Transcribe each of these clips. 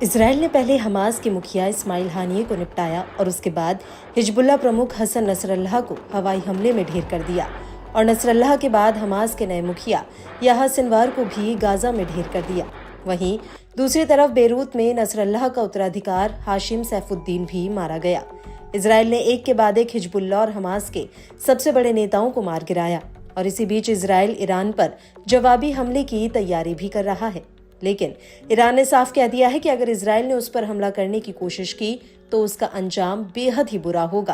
Israel ने पहले Hamas के मुखिया इस्माइल हानिये को निपटाया और उसके बाद हिजबुल्लाह प्रमुख हसन नसरल्लाह को हवाई हमले में ढेर कर दिया और नसरल्लाह के बाद हमास के नए मुखिया याह्या सिनवार को भी गाजा में ढेर कर दिया। वहीं दूसरी तरफ बेरूत में नसरल्लाह का उत्तराधिकार हाशिम सैफुद्दीन भी मारा गया। इसराइल ने एक के बाद एक हिजबुल्लाह और हमास के सबसे बड़े नेताओं को मार गिराया और इसी बीच इसराइल ईरान पर जवाबी हमले की तैयारी भी कर रहा है। लेकिन ईरान ने साफ कह दिया है कि अगर इसराइल ने उस पर हमला करने की कोशिश की तो उसका अंजाम बेहद ही बुरा होगा।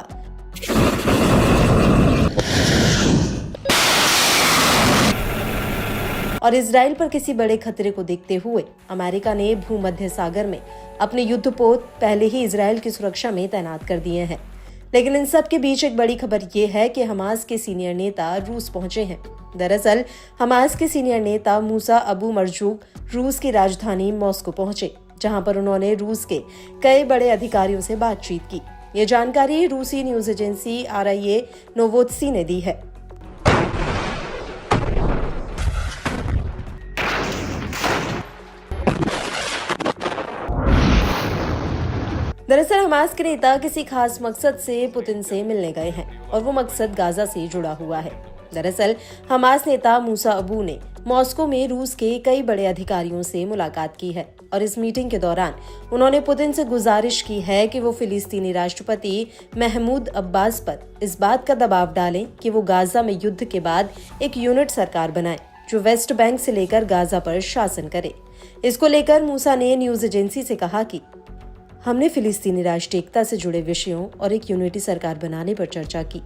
और इसराइल पर किसी बड़े खतरे को देखते हुए अमेरिका ने भूमध्य सागर में अपने युद्धपोत पहले ही इसराइल की सुरक्षा में तैनात कर दिए हैं। लेकिन इन सब के बीच एक बड़ी खबर ये है कि हमास के सीनियर नेता रूस पहुंचे हैं। दरअसल हमास के सीनियर नेता मूसा अबू मरजूक रूस की राजधानी मॉस्को पहुंचे, जहां पर उन्होंने रूस के कई बड़े अधिकारियों से बातचीत की। ये जानकारी रूसी न्यूज एजेंसी RIA नोवोत्सी ने दी है। दरअसल हमास के नेता किसी खास मकसद से पुतिन से मिलने गए हैं और वो मकसद गाजा से जुड़ा हुआ है। दरअसल हमास नेता मूसा अबू ने मॉस्को में रूस के कई बड़े अधिकारियों से मुलाकात की है और इस मीटिंग के दौरान उन्होंने पुतिन से गुजारिश की है कि वो फिलिस्तीनी राष्ट्रपति महमूद अब्बास पर इस बात का दबाव डालें कि वो गाजा में युद्ध के बाद एक यूनिट सरकार बनाए जो वेस्ट बैंक से लेकर गाजा पर शासन करे। इसको लेकर मूसा ने न्यूज एजेंसी से कहा कि हमने फिलिस्तीनी राष्ट्रीय एकता से जुड़े विषयों और एक यूनिटी सरकार बनाने पर चर्चा की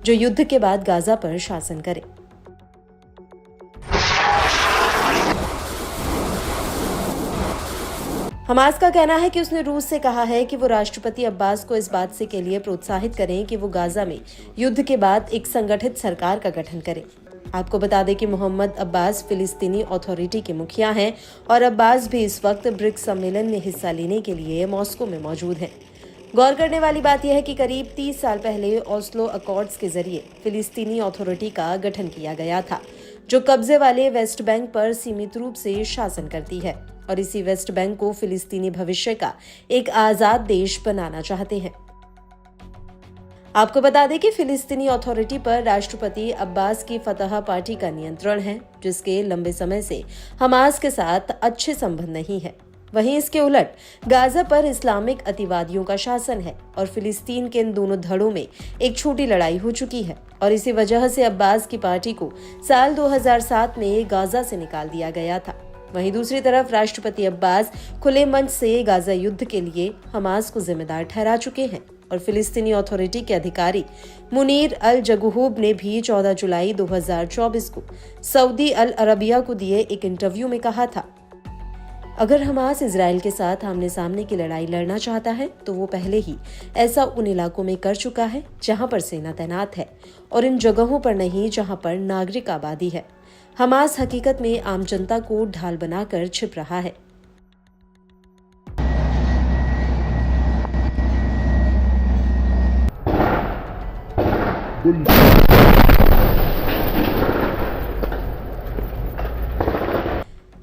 जो युद्ध के बाद गाजा पर शासन करे। हमास का कहना है कि उसने रूस से कहा है कि वो राष्ट्रपति अब्बास को इस बात से के लिए प्रोत्साहित करें कि वो गाजा में युद्ध के बाद एक संगठित सरकार का गठन करें। आपको बता दें कि मोहम्मद अब्बास फिलिस्तीनी अथॉरिटी के मुखिया हैं और अब्बास भी इस वक्त ब्रिक्स सम्मेलन में हिस्सा लेने के लिए मॉस्को में मौजूद हैं। गौर करने वाली बात यह है कि करीब 30 साल पहले ओस्लो अकॉर्ड्स के जरिए फिलिस्तीनी अथॉरिटी का गठन किया गया था जो कब्जे वाले वेस्ट बैंक पर सीमित रूप से शासन करती है और इसी वेस्ट बैंक को फिलिस्तीनी भविष्य का एक आजाद देश बनाना चाहते हैं। आपको बता दें कि फिलिस्तीनी अथॉरिटी पर राष्ट्रपति अब्बास की फतह पार्टी का नियंत्रण है जिसके लंबे समय से हमास के साथ अच्छे संबंध नहीं है। वहीं इसके उलट गाजा पर इस्लामिक अतिवादियों का शासन है और फिलिस्तीन के इन दोनों धड़ों में एक छोटी लड़ाई हो चुकी है और इसी वजह से अब्बास की पार्टी को साल 2007 में गाजा से निकाल दिया गया था। वहीं दूसरी तरफ राष्ट्रपति अब्बास खुले मंच से गाजा युद्ध के लिए हमास को जिम्मेदार ठहरा चुके हैं और फिलिस्तीनी अथॉरिटी के अधिकारी मुनीर अल जगूहूब ने भी 14 जुलाई 2024 को सऊदी अल अरबिया को दिए एक इंटरव्यू में कहा था, अगर हमास इजराइल के साथ आमने सामने की लड़ाई लड़ना चाहता है तो वो पहले ही ऐसा उन इलाकों में कर चुका है जहां पर सेना तैनात है और इन जगहों पर नहीं जहां पर नागरिक आबादी है। हमास हकीकत में आम जनता को ढाल बनाकर छिप रहा है।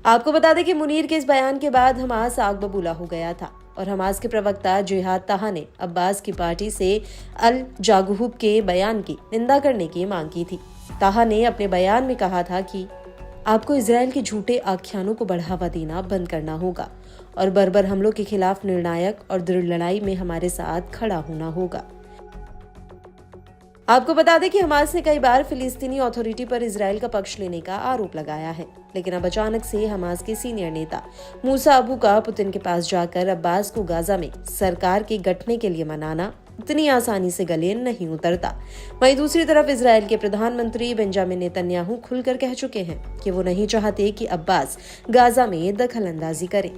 आपको बता दें कि मुनीर के इस बयान के बाद हमास आग बबूला हो गया था और हमास के प्रवक्ता जिहाद ताहा ने अब्बास की पार्टी से अल जागूहूब के बयान की निंदा करने की मांग की थी। ताहा ने अपने बयान में कहा था कि आपको इजराइल के झूठे आख्यानों को बढ़ावा देना बंद करना होगा और बर्बर हमलों के खिलाफ निर्णायक और दृढ़ लड़ाई में हमारे साथ खड़ा होना होगा। आपको बता दें कि हमास ने कई बार फिलिस्तीनी अथॉरिटी पर इजराइल का पक्ष लेने का आरोप लगाया है, लेकिन अब अचानक से हमास के सीनियर नेता मूसा अबू का पुतिन के पास जाकर अब्बास को गाजा में सरकार के गठने के लिए मनाना इतनी आसानी से गले नहीं उतरता। वहीं दूसरी तरफ इजराइल के प्रधानमंत्री बेंजामिन नेतन्याहू खुलकर कह चुके हैं कि वो नहीं चाहते कि अब्बास गाजा में दखल अंदाजी करे।